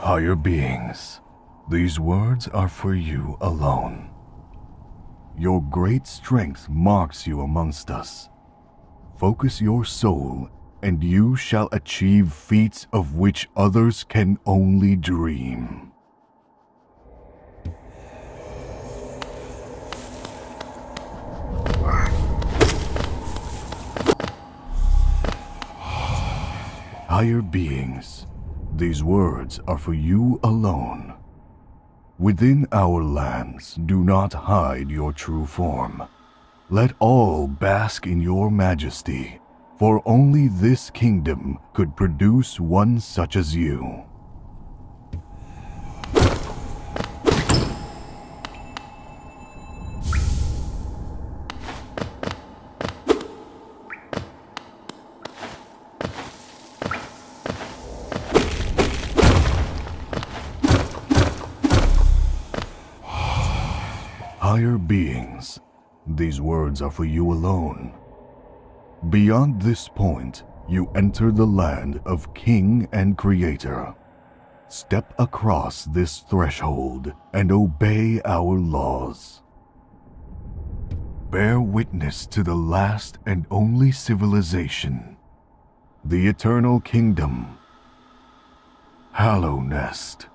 Higher beings, these words are for you alone. Your great strength marks you amongst us. Focus your soul, and you shall achieve feats of which others can only dream. Higher beings, these words are for you alone. Within our lands, do not hide your true form. Let all bask in your majesty, for only this kingdom could produce one such as you. Higher beings, these words are for you alone. Beyond this point, you enter the land of King and Creator. Step across this threshold and obey our laws. Bear witness to the last and only civilization, the eternal kingdom, Hallownest.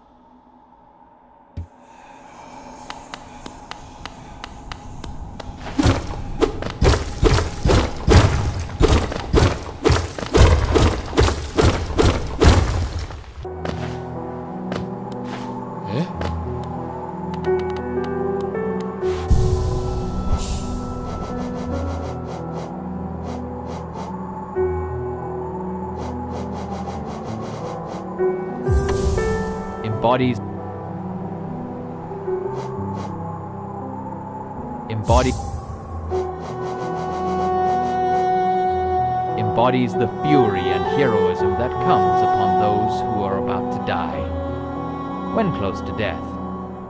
Embodies the fury and heroism that comes upon those who are about to die. When close to death,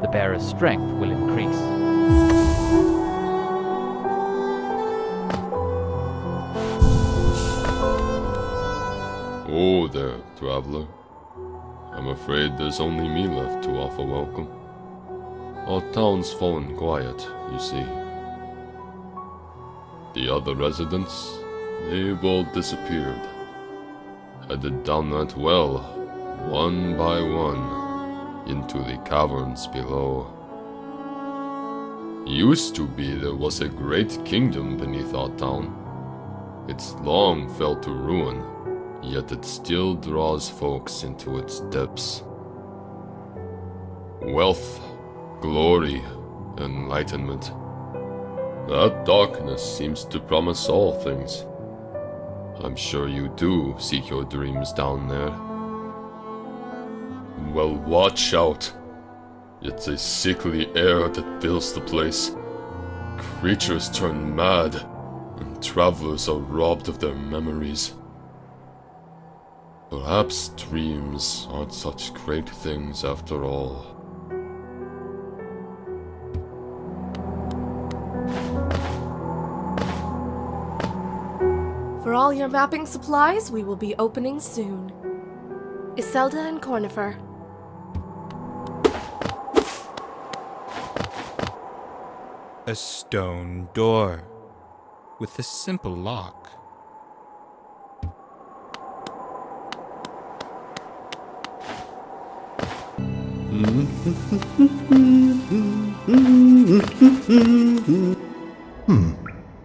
the bearer's strength will increase. Oh there, traveler. I'm afraid there's only me left to offer welcome. Our town's fallen quiet, you see. The other residents, they've all disappeared. Headed down that well, one by one, into the caverns below. Used to be there was a great kingdom beneath our town. It's long fell to ruin, yet it still draws folks into its depths. Wealth, glory, enlightenment. That darkness seems to promise all things. I'm sure you do seek your dreams down there. Well, watch out. It's a sickly air that fills the place. Creatures turn mad, and travelers are robbed of their memories. Perhaps dreams aren't such great things after all. For all your mapping supplies, we will be opening soon. Iselda and Cornifer. A stone door with a simple lock.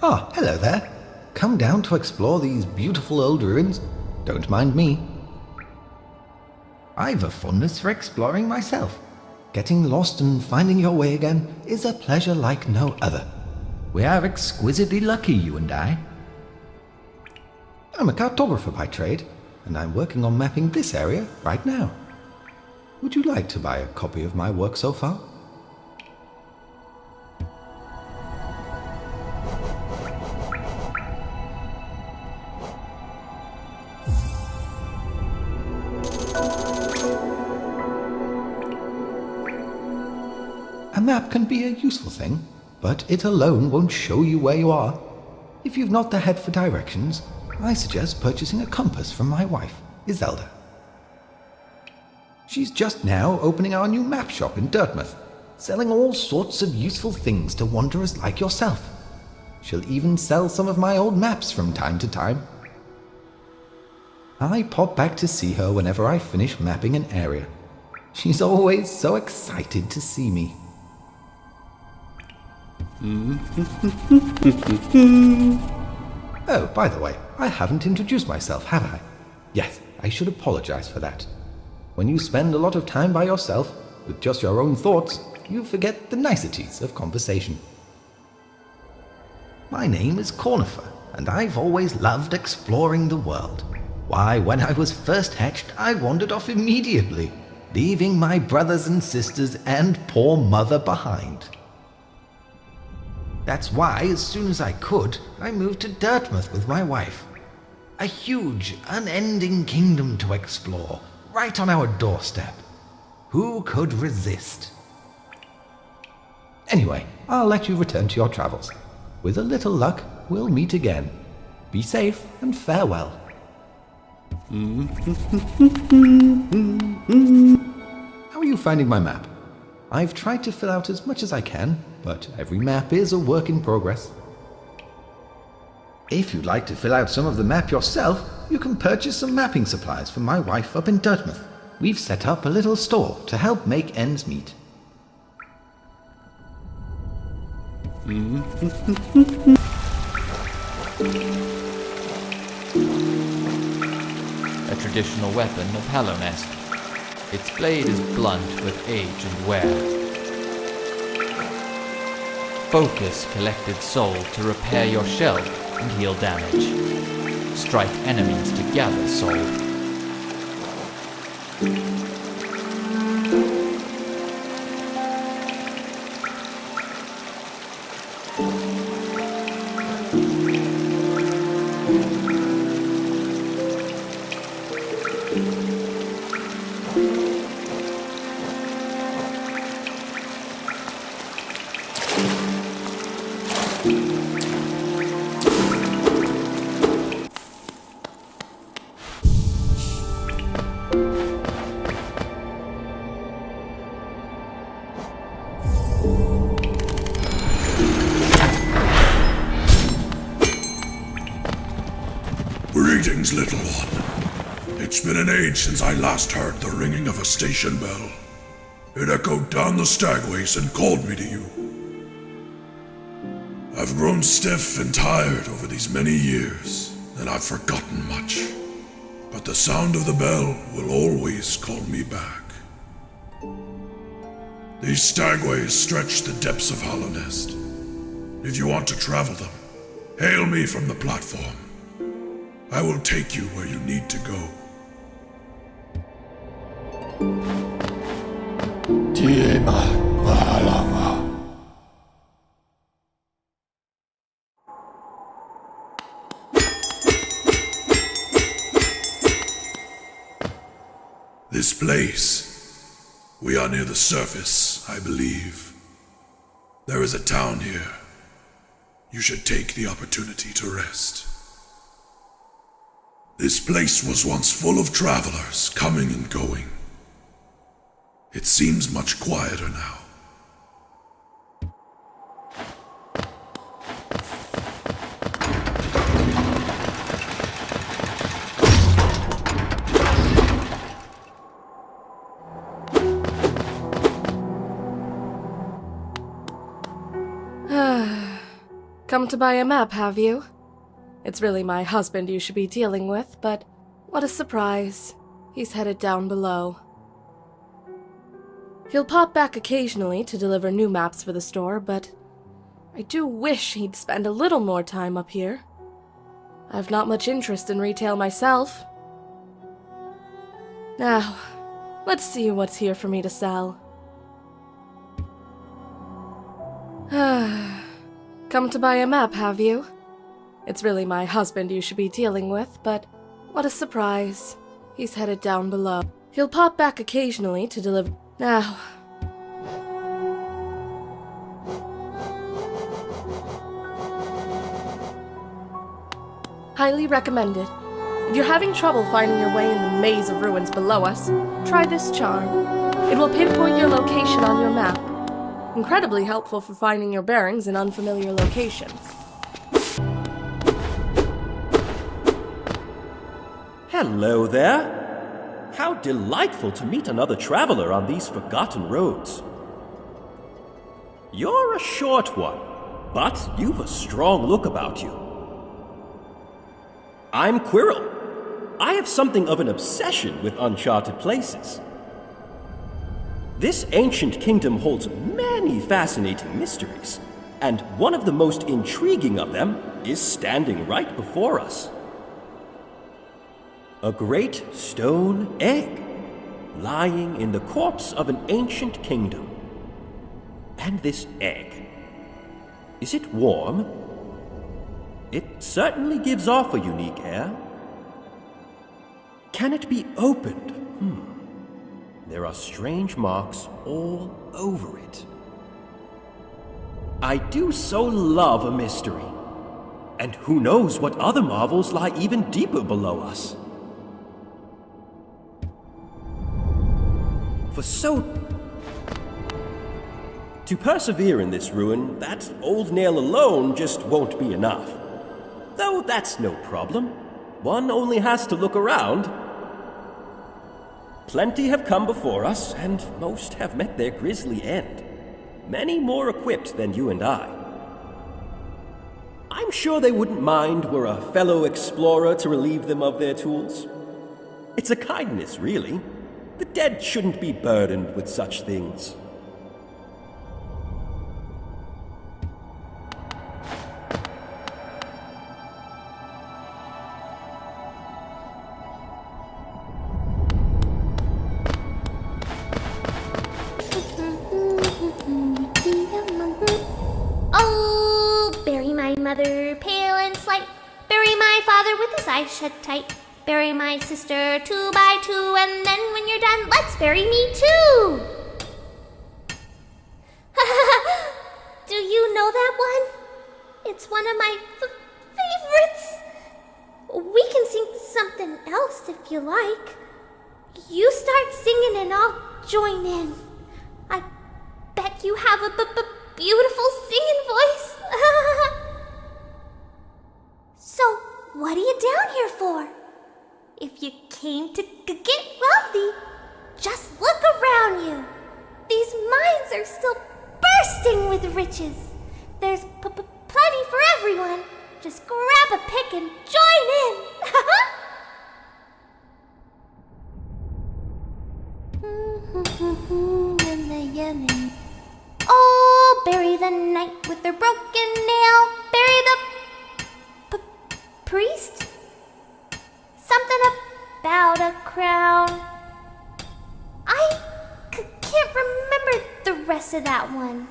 Ah, hello there. Come down to explore these beautiful old ruins. Don't mind me. I've a fondness for exploring myself. Getting lost and finding your way again is a pleasure like no other. We are exquisitely lucky, you and I. I'm a cartographer by trade, and I'm working on mapping this area right now. Would you like to buy a copy of my work so far? A map can be a useful thing, but it alone won't show you where you are. If you've not the head for directions, I suggest purchasing a compass from my wife, Iselda. She's just now opening our new map shop in Dartmouth, selling all sorts of useful things to wanderers like yourself. She'll even sell some of my old maps from time to time. I pop back to see her whenever I finish mapping an area. She's always so excited to see me. Oh, by the way, I haven't introduced myself, have I? Yes, I should apologize for that. When you spend a lot of time by yourself, with just your own thoughts, you forget the niceties of conversation. My name is Cornifer, and I've always loved exploring the world. Why, when I was first hatched, I wandered off immediately, leaving my brothers and sisters and poor mother behind. That's why, as soon as I could, I moved to Dartmouth with my wife. A huge, unending kingdom to explore, right on our doorstep. Who could resist? Anyway, I'll let you return to your travels. With a little luck, we'll meet again. Be safe and farewell. How are you finding my map? I've tried to fill out as much as I can, but every map is a work in progress. If you'd like to fill out some of the map yourself, you can purchase some mapping supplies from my wife up in Dartmouth. We've set up a little store to help make ends meet. A traditional weapon of Hallownest. Its blade is blunt with age and wear. Focus collected soul to repair your shell and heal damage. Strike enemies to gather soul. Greetings, little one. It's been an age since I last heard the ringing of a station bell. It echoed down the stagways and called me to you. I've grown stiff and tired over these many years, and I've forgotten much. But the sound of the bell will always call me back. These stagways stretch the depths of Hallownest. If you want to travel them, hail me from the platform. I will take you where you need to go. This place. We are near the surface, I believe. There is a town here. You should take the opportunity to rest. This place was once full of travelers coming and going. It seems much quieter now. Come to buy a map, have you? It's really my husband you should be dealing with, but what a surprise. He's headed down below. He'll pop back occasionally to deliver new maps for the store, but I do wish he'd spend a little more time up here. I've not much interest in retail myself. Now, let's see what's here for me to sell. Come to buy a map, have you? It's really my husband you should be dealing with, but what a surprise. He's headed down below. He'll pop back occasionally to deliver. Now. Highly recommended. If you're having trouble finding your way in the maze of ruins below us, try this charm. It will pinpoint your location on your map. Incredibly helpful for finding your bearings in unfamiliar locations. Hello there! How delightful to meet another traveler on these forgotten roads. You're a short one, but you've a strong look about you. I'm Quirrell. I have something of an obsession with uncharted places. This ancient kingdom holds many fascinating mysteries, and one of the most intriguing of them is standing right before us. A great stone egg, lying in the corpse of an ancient kingdom. And this egg, is it warm? It certainly gives off a unique air. Can it be opened? There are strange marks all over it. I do so love a mystery. And who knows what other marvels lie even deeper below us. To persevere in this ruin, that old nail alone just won't be enough. Though that's no problem. One only has to look around. Plenty have come before us, and most have met their grisly end. Many more equipped than you and I. I'm sure they wouldn't mind were a fellow explorer to relieve them of their tools. It's a kindness, really. The dead shouldn't be burdened with such things. Oh, bury my mother, pale and slight. Bury my father with his eyes shut tight. Bury my sister 2 by 2, and then when you're done, let's bury me too! Do you know that one? It's one of my favorites. We can sing something else if you like. You start singing and I'll join in. I bet you have a beautiful singing voice. So, what are you down here for? If you came to get wealthy, just look around you. These mines are still bursting with riches. There's plenty for everyone. Just grab a pick and join in. Oh, bury the knight with their broken nail. Bury the priest? Something about a crown. I can't remember the rest of that one.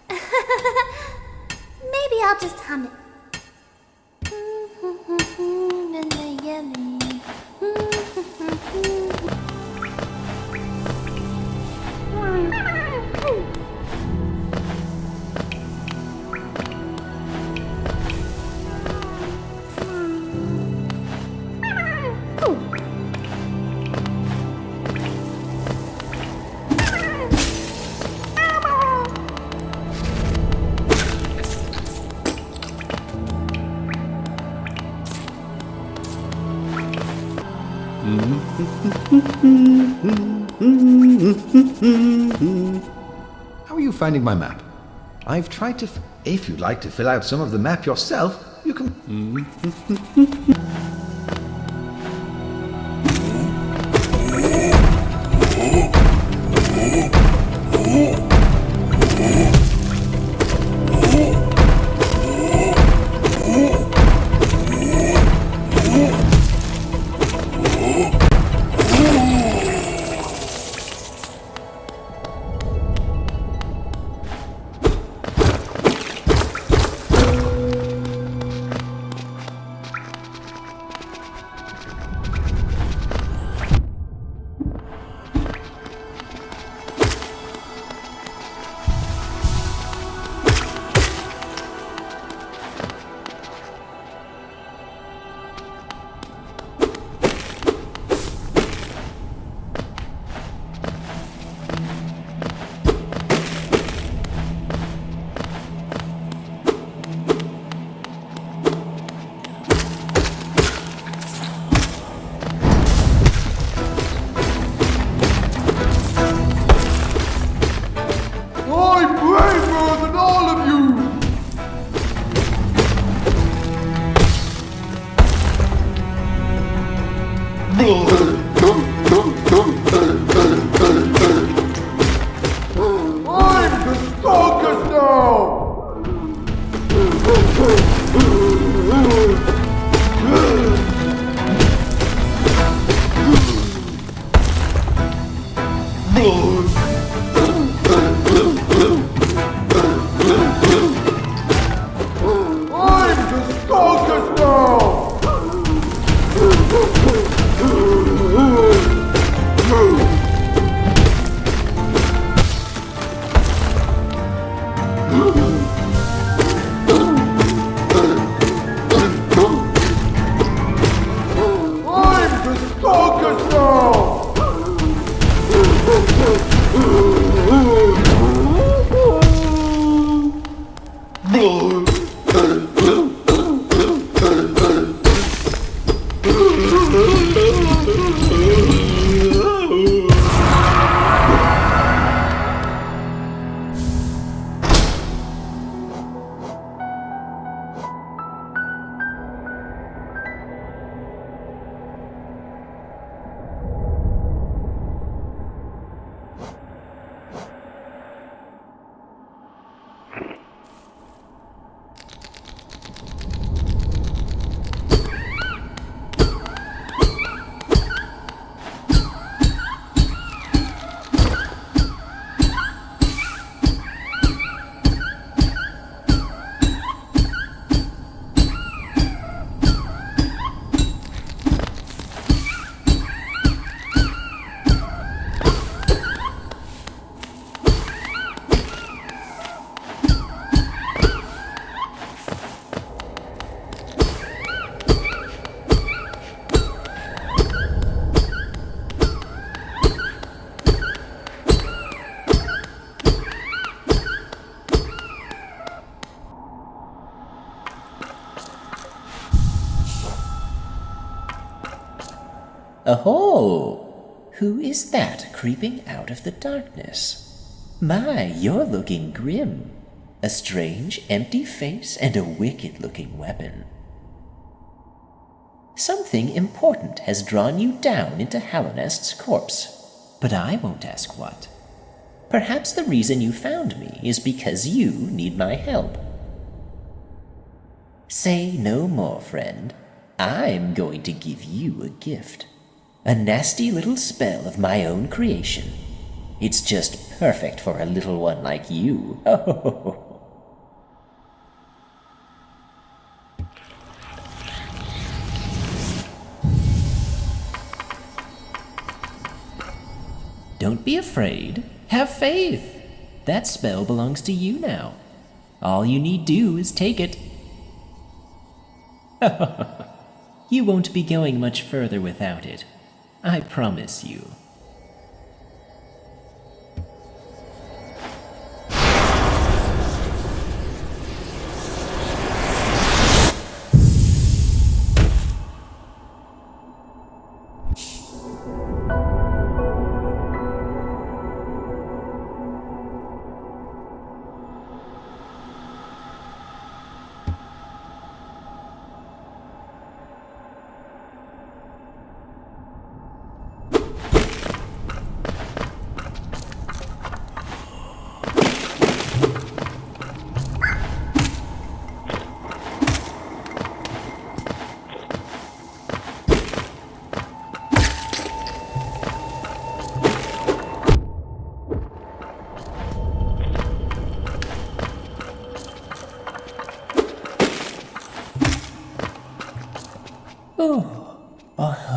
Maybe I'll just hum it. How are you finding my map? I've tried to... If you'd like to fill out some of the map yourself, you can... I'm the strongest now! I'm the strongest now! I'm the strongest now! Oh, who is that creeping out of the darkness? My, you're looking grim. A strange, empty face and a wicked-looking weapon. Something important has drawn you down into Hallownest's corpse, but I won't ask what. Perhaps the reason you found me is because you need my help. Say no more, friend. I'm going to give you a gift. A nasty little spell of my own creation. It's just perfect for a little one like you. Don't be afraid. Have faith. That spell belongs to you now. All you need do is take it. You won't be going much further without it. I promise you.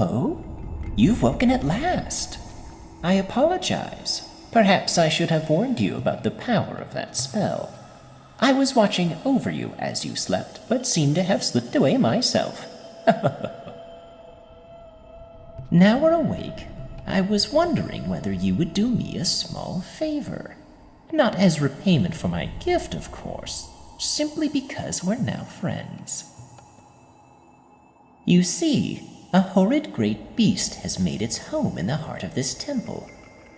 Oh, you've woken at last. I apologize. Perhaps I should have warned you about the power of that spell. I was watching over you as you slept, but seemed to have slipped away myself. Now we're awake. I was wondering whether you would do me a small favor. Not as repayment for my gift, of course, simply because we're now friends. You see, a horrid great beast has made its home in the heart of this temple.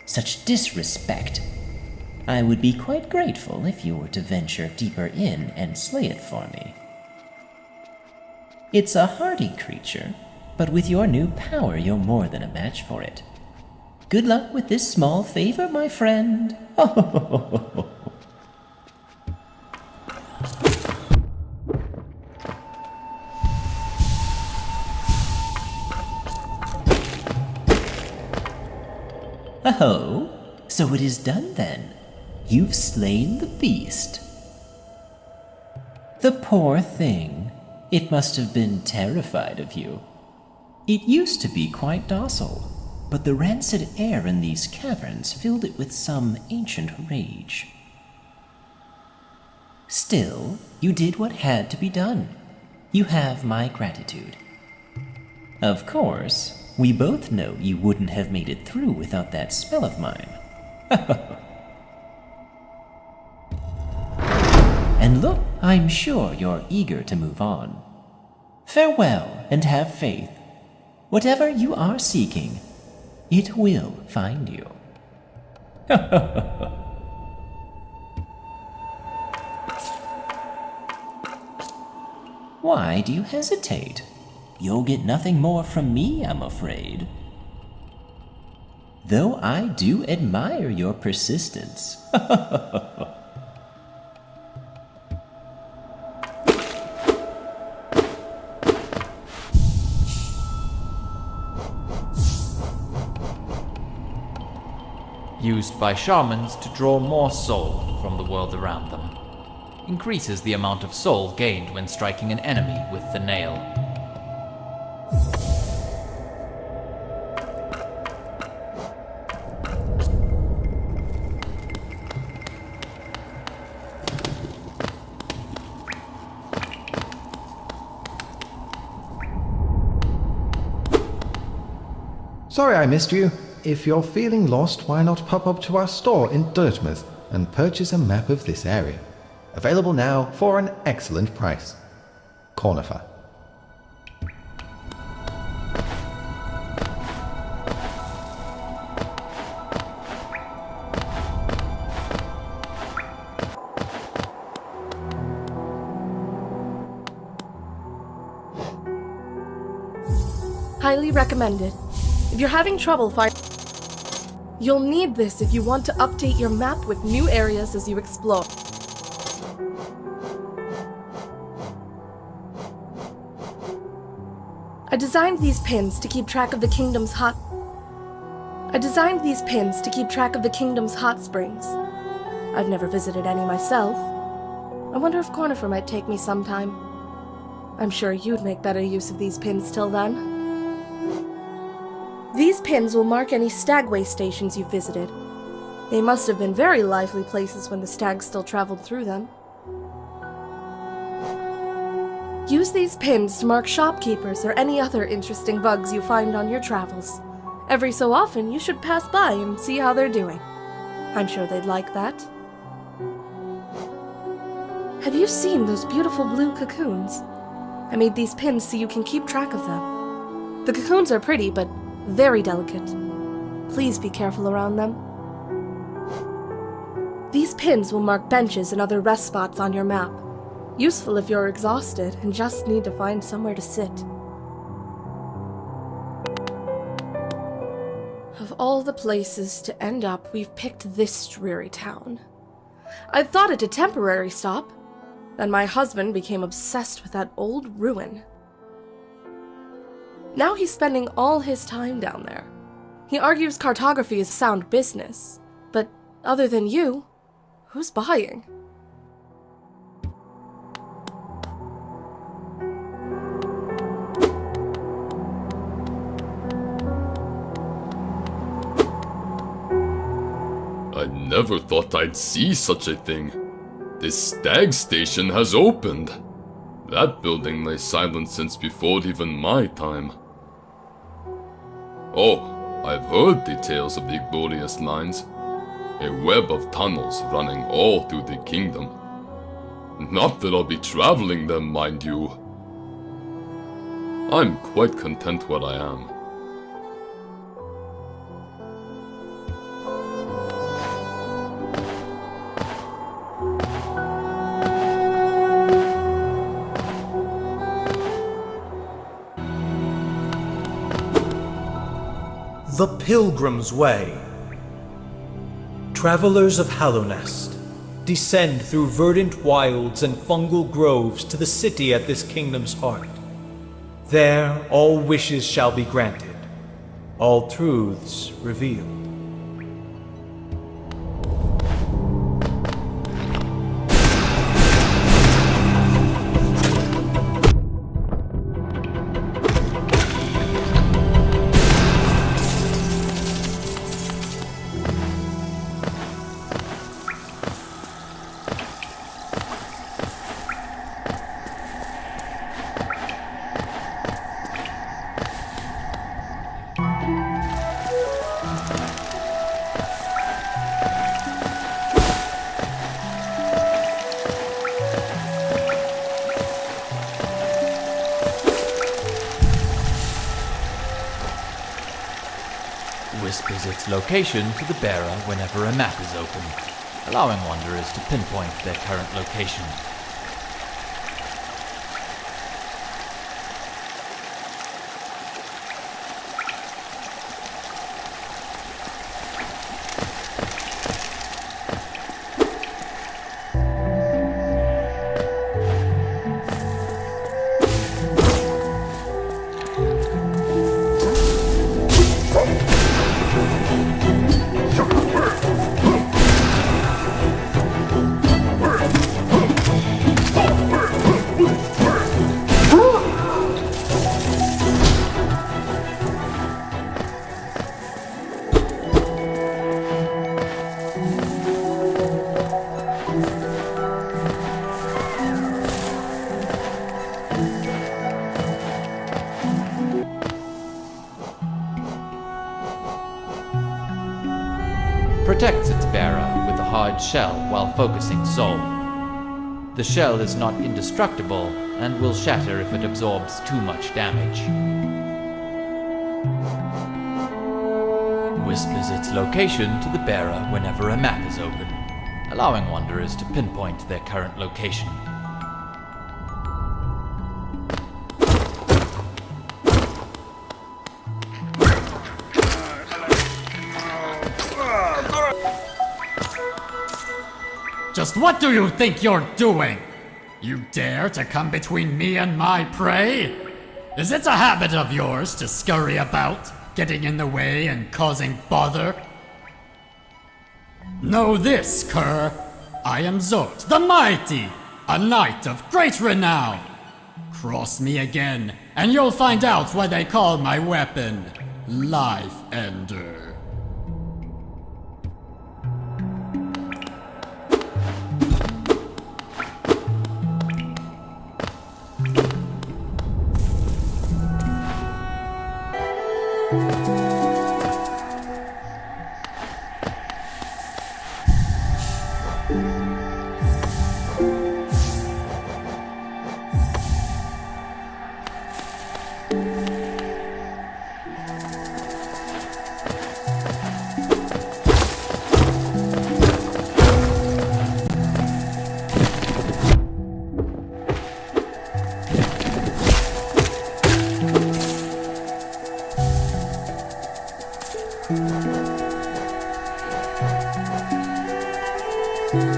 Such disrespect. I would be quite grateful if you were to venture deeper in and slay it for me. It's a hardy creature, but with your new power, you're more than a match for it. Good luck with this small favor, my friend. Oh, so it is done then. You've slain the beast. The poor thing. It must have been terrified of you. It used to be quite docile, but the rancid air in these caverns filled it with some ancient rage. Still, you did what had to be done. You have my gratitude. Of course, we both know you wouldn't have made it through without that spell of mine. And look, I'm sure you're eager to move on. Farewell, and have faith. Whatever you are seeking, it will find you. Why do you hesitate? You'll get nothing more from me, I'm afraid. Though I do admire your persistence. Used by shamans to draw more soul from the world around them. Increases the amount of soul gained when striking an enemy with the nail. Sorry I missed you. If you're feeling lost, why not pop up to our store in Dirtmouth and purchase a map of this area. Available now for an excellent price. Cornifer. Highly recommended. If you're having trouble finding... You'll need this if you want to update your map with new areas as you explore. I designed these pins to keep track of the kingdom's hot springs. I've never visited any myself. I wonder if Cornifer might take me sometime. I'm sure you'd make better use of these pins till then. These pins will mark any stagway stations you've visited. They must have been very lively places when the stags still traveled through them. Use these pins to mark shopkeepers or any other interesting bugs you find on your travels. Every so often, you should pass by and see how they're doing. I'm sure they'd like that. Have you seen those beautiful blue cocoons? I made these pins so you can keep track of them. The cocoons are pretty, but very delicate. Please be careful around them. These pins will mark benches and other rest spots on your map. Useful if you're exhausted and just need to find somewhere to sit. Of all the places to end up, we've picked this dreary town. I thought it a temporary stop. Then my husband became obsessed with that old ruin. Now he's spending all his time down there. He argues cartography is sound business. But other than you, who's buying? I never thought I'd see such a thing. This stag station has opened. That building lay silent since before even my time. Oh, I've heard the tales of the glorious lines. A web of tunnels running all through the kingdom. Not that I'll be traveling them, mind you. I'm quite content where I am. The Pilgrim's Way. Travelers of Hallownest, descend through verdant wilds and fungal groves to the city at this kingdom's heart. There all wishes shall be granted, all truths revealed. Whispers its location to the bearer whenever a map is open, allowing wanderers to pinpoint their current location. Protects its bearer with a hard shell while focusing soul. The shell is not indestructible and will shatter if it absorbs too much damage. Whispers its location to the bearer whenever a map is open, allowing wanderers to pinpoint their current location. Just what do you think you're doing? You dare to come between me and my prey? Is it a habit of yours to scurry about, getting in the way and causing bother? Know this, cur. I am Zort the Mighty, a knight of great renown. Cross me again, and you'll find out why they call my weapon Life Ender.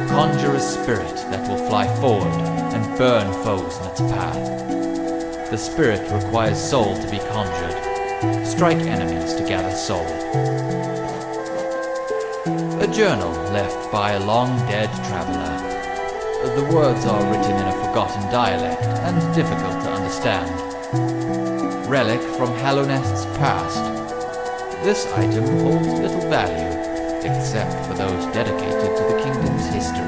Conjure a spirit that will fly forward and burn foes in its path. The spirit requires soul to be conjured. Strike enemies to gather soul. A journal left by a long-dead traveler. The words are written in a forgotten dialect and difficult to understand. Relic from Hallownest's past. This item holds little value, except for those dedicated to the kingdom's history.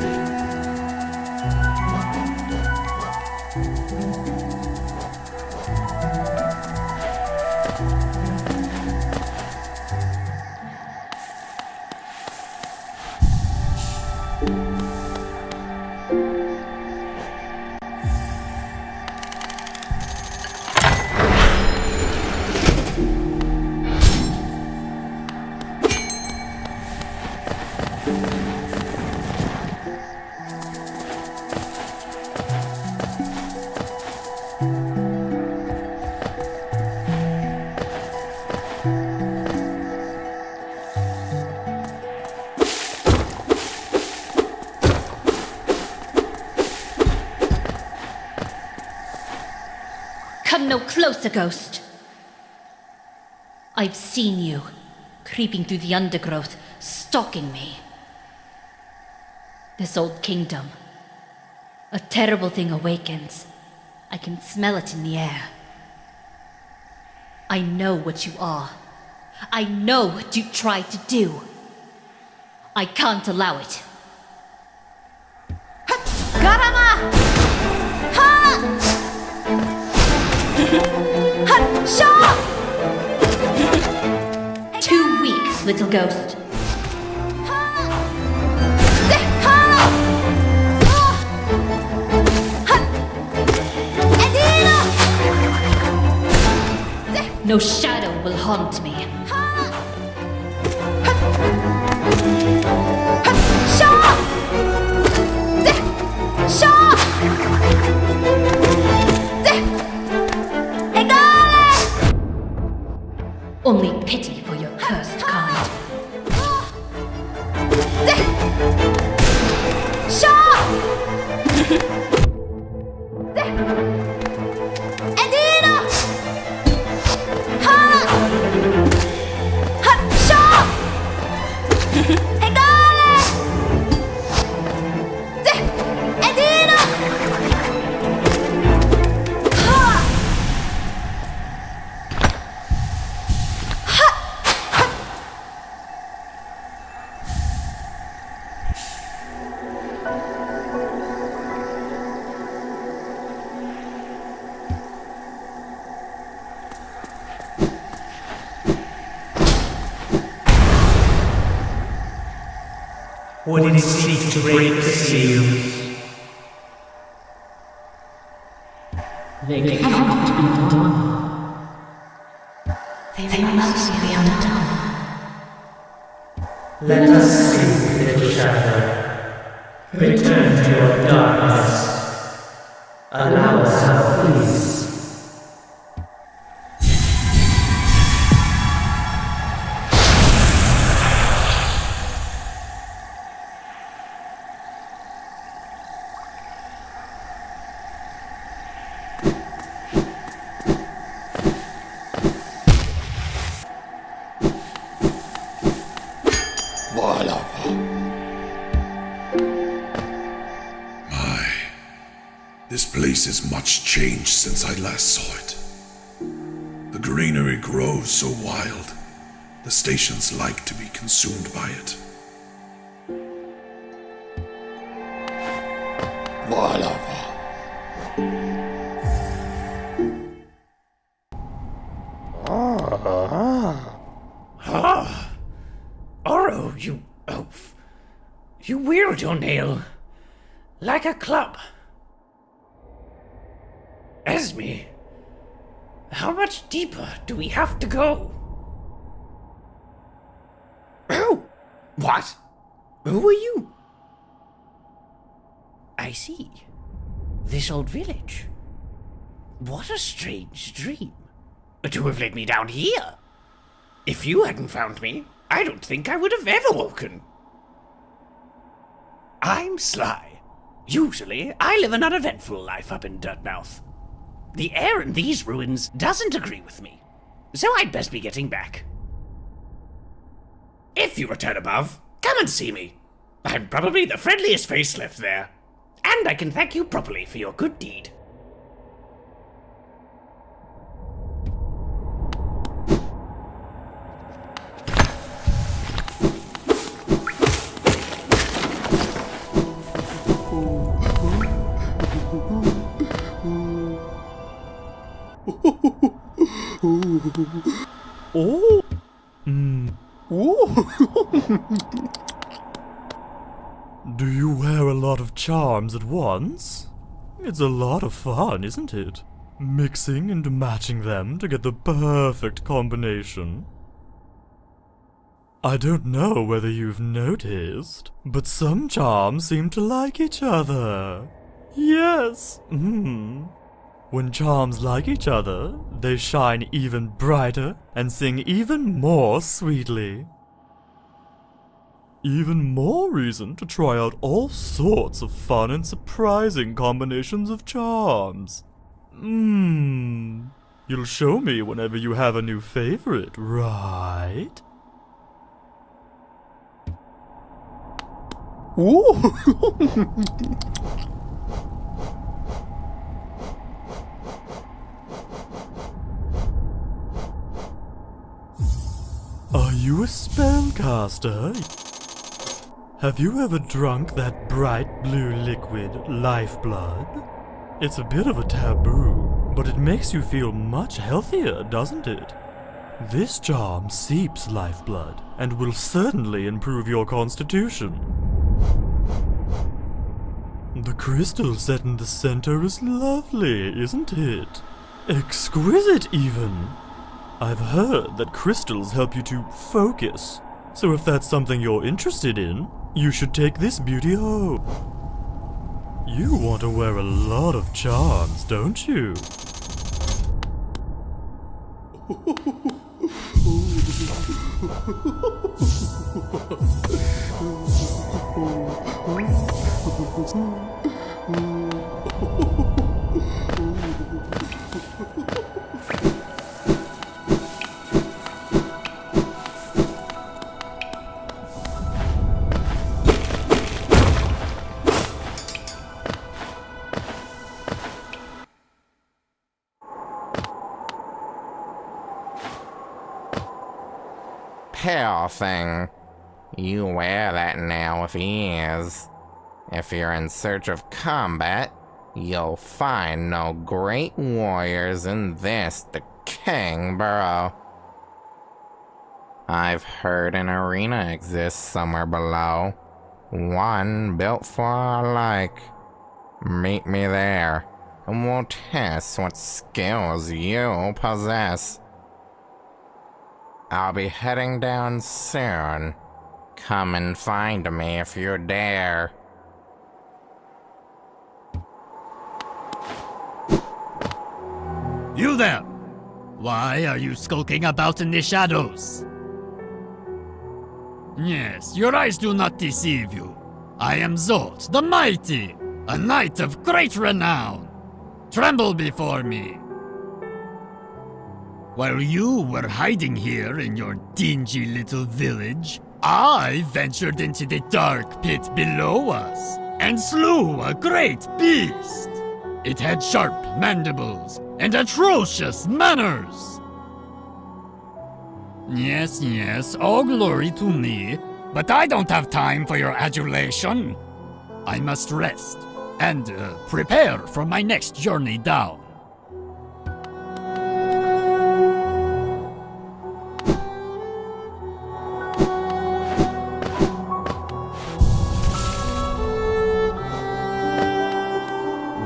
closer, Ghost. I've seen you, creeping through the undergrowth, stalking me. This old kingdom. A terrible thing awakens. I can smell it in the air. I know what you are. I know what you tried to do. I can't allow it. Garama! Ha! Ha! Shaw! Too weak, little ghost. No shadow will haunt me. Only pity for your cursed kind. Would it seek to break the seals? They cannot be undone. They must be undone. Let us see, little shadow. Return to your darkness. Allow us our peace. This place is much changed since I last saw it. The greenery grows so wild, the stations like to be consumed by it. Oro, you oaf. You wield your nail like a club. Esme, how much deeper do we have to go? Oh! What? Who are you? I see. This old village. What a strange dream. To have led me down here. If you hadn't found me, I don't think I would have ever woken. I'm Sly. Usually, I live an uneventful life up in Dirtmouth. The air in these ruins doesn't agree with me, so I'd best be getting back. If you return above, come and see me. I'm probably the friendliest face left there, and I can thank you properly for your good deed. Oh. Do you wear a lot of charms at once? It's a lot of fun, isn't it? Mixing and matching them to get the perfect combination. I don't know whether you've noticed, but some charms seem to like each other. Yes. When charms like each other, they shine even brighter and sing even more sweetly. Even more reason to try out all sorts of fun and surprising combinations of charms. You'll show me whenever you have a new favorite, right? Ooh! Are you a spellcaster? Have you ever drunk that bright blue liquid, lifeblood? It's a bit of a taboo, but it makes you feel much healthier, doesn't it? This charm seeps lifeblood, and will certainly improve your constitution. The crystal set in the center is lovely, isn't it? Exquisite, even! I've heard that crystals help you to focus, so if that's something you're interested in, you should take this beauty home. You want to wear a lot of charms, don't you? Hell thing. You wear that now with ease. If you're in search of combat, you'll find no great warriors in this, the King Borough. I've heard an arena exists somewhere below. One built for our like. Meet me there, and we'll test what skills you possess. I'll be heading down soon. Come and find me if you dare. You there! Why are you skulking about in the shadows? Yes, your eyes do not deceive you. I am Zot, the Mighty, a knight of great renown. Tremble before me. While you were hiding here in your dingy little village, I ventured into the dark pit below us and slew a great beast. It had sharp mandibles and atrocious manners. Yes, all glory to me, but I don't have time for your adulation. I must rest and prepare for my next journey down.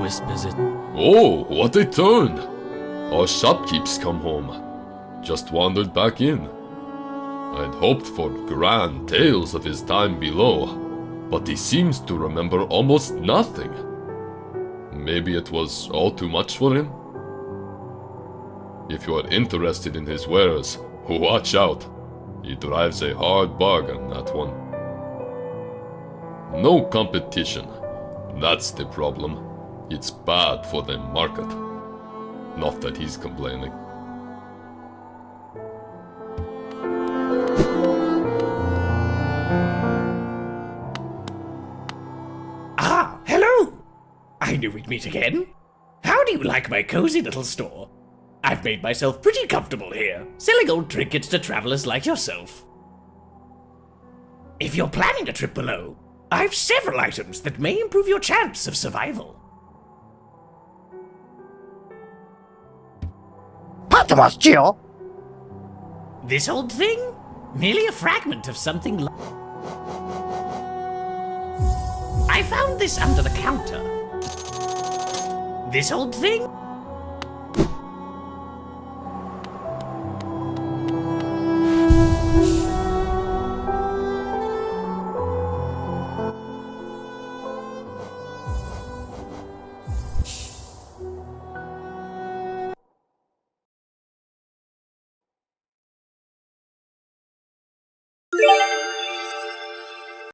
Whispers it. Oh, what a turn! Our shopkeep's come home. Just wandered back in. I'd hoped for grand tales of his time below, but he seems to remember almost nothing. Maybe it was all too much for him? If you are interested in his wares, watch out. He drives a hard bargain, that one. No competition. That's the problem. It's bad for the market. Not that he's complaining. Ah, hello! I knew we'd meet again. How do you like my cozy little store? I've made myself pretty comfortable here, selling old trinkets to travelers like yourself. If you're planning a trip below, I've several items that may improve your chance of survival. This old thing? Merely a fragment of something I found this under the counter. This old thing?